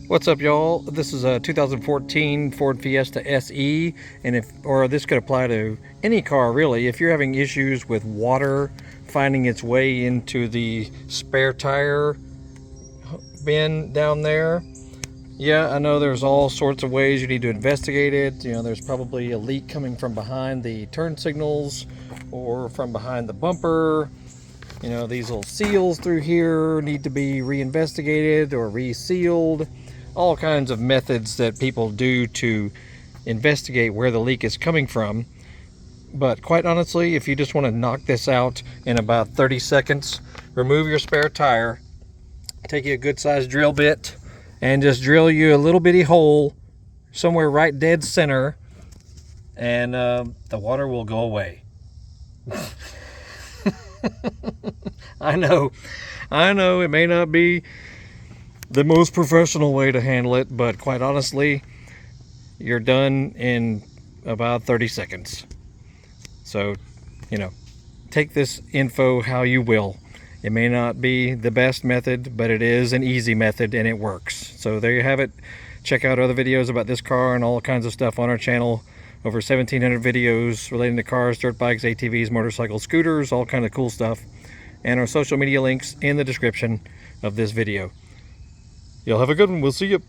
What's up, y'all? This is a 2014 Ford Fiesta SE, and this could apply to any car really. If you're having issues with water finding its way into the spare tire bin down there, yeah, I know there's all sorts of ways you need to investigate it. You know, there's probably a leak coming from behind the turn signals or from behind the bumper. You know, these little seals through here need to be reinvestigated or resealed. All kinds of methods that people do to investigate where the leak is coming from. But quite honestly, if you just want to knock this out in about 30 seconds, remove your spare tire, take you a good sized drill bit, and just drill you a little bitty hole somewhere right dead center, and the water will go away. I know, it may not be the most professional way to handle it, but quite honestly, you're done in about 30 seconds. So, you know, take this info how you will. It may not be the best method, but it is an easy method and it works. So there you have it. Check out other videos about this car and all kinds of stuff on our channel. Over 1,700 videos relating to cars, dirt bikes, ATVs, motorcycles, scooters, all kind of cool stuff. And our social media links in the description of this video. Y'all have a good one. We'll see you.